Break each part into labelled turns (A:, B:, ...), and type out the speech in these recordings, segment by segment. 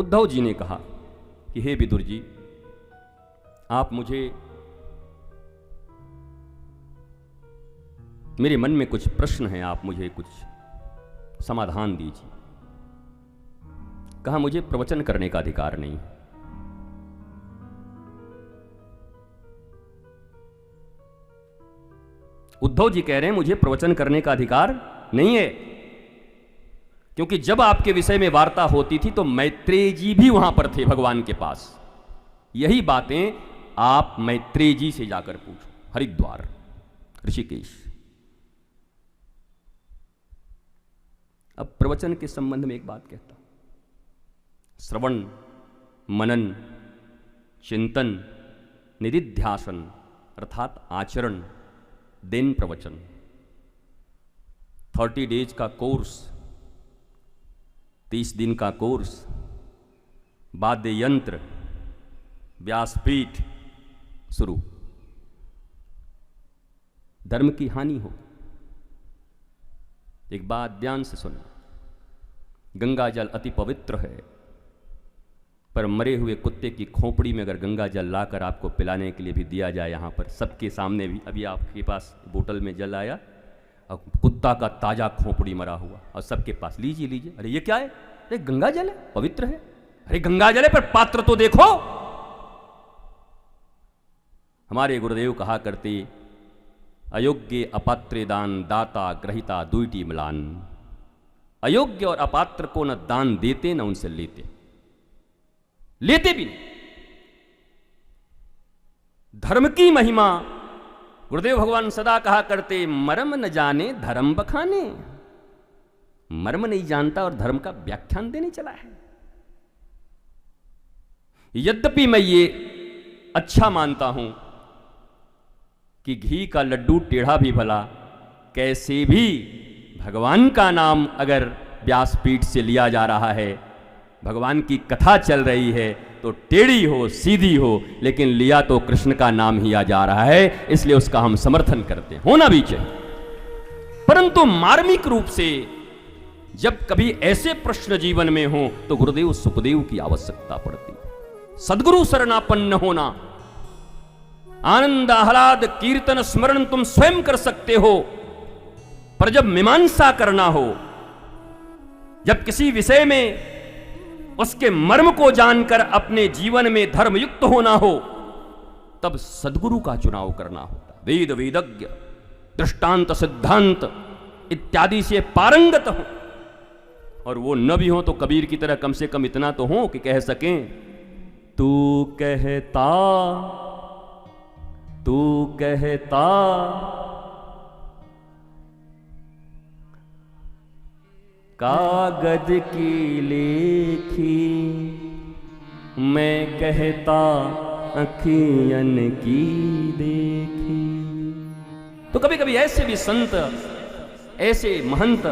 A: उद्धव जी ने कहा कि हे विदुर जी, आप मुझे, मेरे मन में कुछ प्रश्न हैं, आप मुझे कुछ समाधान दीजिए। कहा मुझे प्रवचन करने का अधिकार नहीं है। उद्धव जी कह रहे हैं मुझे प्रवचन करने का अधिकार नहीं है, क्योंकि जब आपके विषय में वार्ता होती थी तो मैत्रेय जी भी वहां पर थे भगवान के पास। यही बातें आप मैत्रेय जी से जाकर पूछो, हरिद्वार, ऋषिकेश। अब प्रवचन के संबंध में एक बात कहता हूं, श्रवण, मनन, चिंतन, निदिध्यासन अर्थात आचरण, देन प्रवचन। 30 डेज का कोर्स, 30 दिन का कोर्स, वाद्य यंत्र, व्यासपीठ शुरू। धर्म की हानि हो। एक बात ध्यान से सुनना, गंगा जल अति पवित्र है, पर मरे हुए कुत्ते की खोपड़ी में अगर गंगा जल लाकर आपको पिलाने के लिए भी दिया जाए, यहाँ पर सबके सामने भी, अभी आपके पास बोतल में जल आया और कुत्ता का ताजा खोपड़ी मरा हुआ और सबके पास, लीजिए लीजिए, अरे ये क्या है? अरे गंगा जल है, पवित्र है। अरे गंगा जल है पर पात्र तो देखो। हमारे गुरुदेव कहा करते, अयोग्य अपात्रे दान दाता ग्रहिता दुईटी मिलान। अयोग्य और अपात्र को न दान देते न उनसे लेते भी नहीं। धर्म की महिमा, गुरुदेव भगवान सदा कहा करते, मर्म न जाने धर्म बखाने। मर्म नहीं जानता और धर्म का व्याख्यान देने चला है। यद्यपि मैं ये अच्छा मानता हूं कि घी का लड्डू टेढ़ा भी भला, कैसे भी भगवान का नाम अगर व्यासपीठ से लिया जा रहा है, भगवान की कथा चल रही है, तो टेढ़ी हो सीधी हो, लेकिन लिया तो कृष्ण का नाम ही आ जा रहा है, इसलिए उसका हम समर्थन करते हैं, होना भी चाहिए। परंतु मार्मिक रूप से जब कभी ऐसे प्रश्न जीवन में हो तो गुरुदेव सुखदेव की आवश्यकता पड़ती है। सद्गुरु शरणापन्न होना, आनंद आह्लाद कीर्तन स्मरण तुम स्वयं कर सकते हो, पर जब मीमांसा करना हो, जब किसी विषय में उसके मर्म को जानकर अपने जीवन में धर्मयुक्त होना हो, तब सद्गुरु का चुनाव करना होता। वेद वेदज्ञ, दृष्टांत सिद्धांत इत्यादि से पारंगत हो, और वो न भी हो तो कबीर की तरह कम से कम इतना तो हो कि कह सकें, तू कहता कागज की लेखी, मैं कहता अखियन की देखी। तो कभी कभी ऐसे भी संत, ऐसे महंत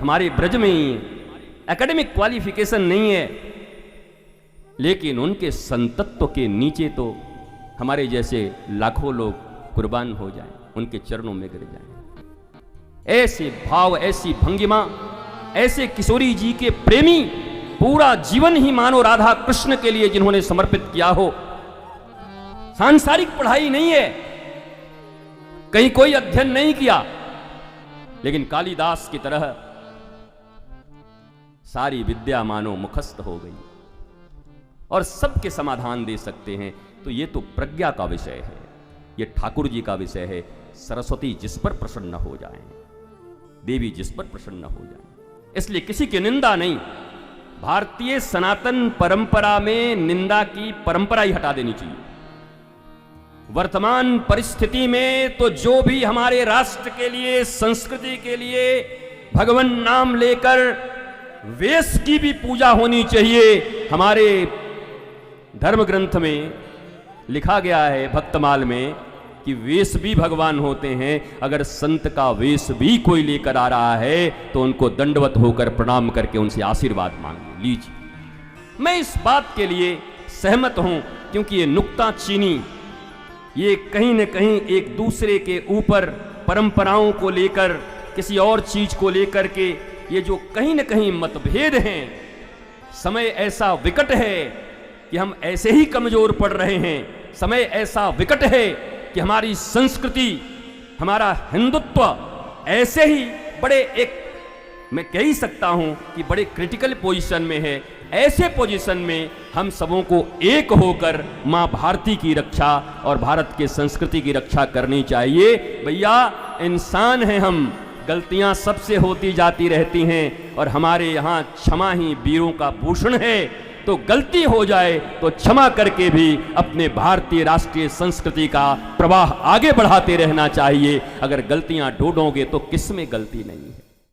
A: हमारे ब्रज में एकेडमिक क्वालिफिकेशन नहीं है, लेकिन उनके संतत्व के नीचे तो हमारे जैसे लाखों लोग कुर्बान हो जाएं, उनके चरणों में गिर जाएं। ऐसे भाव, ऐसी भंगिमा, ऐसे किशोरी जी के प्रेमी पूरा जीवन ही मानो राधा कृष्ण के लिए जिन्होंने समर्पित किया हो। सांसारिक पढ़ाई नहीं है, कहीं कोई अध्ययन नहीं किया, लेकिन कालिदास की तरह सारी विद्या मानो मुखस्त हो गई और सबके समाधान दे सकते हैं। तो ये तो प्रज्ञा का विषय है, ये ठाकुर जी का विषय है। सरस्वती जिस पर प्रसन्न हो जाएं, देवी जिस पर प्रसन्न हो जाएं, इसलिए किसी की निंदा नहीं। भारतीय सनातन परंपरा में निंदा की परंपरा ही हटा देनी चाहिए। वर्तमान परिस्थिति में तो जो भी हमारे राष्ट्र के लिए, संस्कृति के लिए भगवान नाम लेकर वेश की भी पूजा होनी चाहिए। हमारे धर्म ग्रंथ में लिखा गया है, भक्तमाल में, कि वेश भी भगवान होते हैं। अगर संत का वेश भी कोई लेकर आ रहा है तो उनको दंडवत होकर प्रणाम करके उनसे आशीर्वाद मांगिए, लीजिए। मैं इस बात के लिए सहमत हूं, क्योंकि ये नुक्ताचीनी, ये कहीं न कहीं एक दूसरे के ऊपर परंपराओं को लेकर, किसी और चीज को लेकर के ये जो कहीं न कहीं मतभेद हैं, समय ऐसा विकट है कि हम ऐसे ही कमजोर पड़ रहे हैं। समय ऐसा विकट है कि हमारी संस्कृति, हमारा हिंदुत्व ऐसे ही बड़े मैं कह ही सकता हूं कि बड़े क्रिटिकल पोजीशन में है। ऐसे पोजीशन में हम सबों को एक होकर मां भारती की रक्षा और भारत के संस्कृति की रक्षा करनी चाहिए। भैया, इंसान हैं हम, गलतियां सबसे होती जाती रहती हैं और हमारे यहाँ क्षमा ही वीरों का भूषण है। तो गलती हो जाए तो क्षमा करके भी अपने भारतीय राष्ट्रीय संस्कृति का प्रवाह आगे बढ़ाते रहना चाहिए। अगर गलतियां ढूंढोगे तो किसमें गलती नहीं है।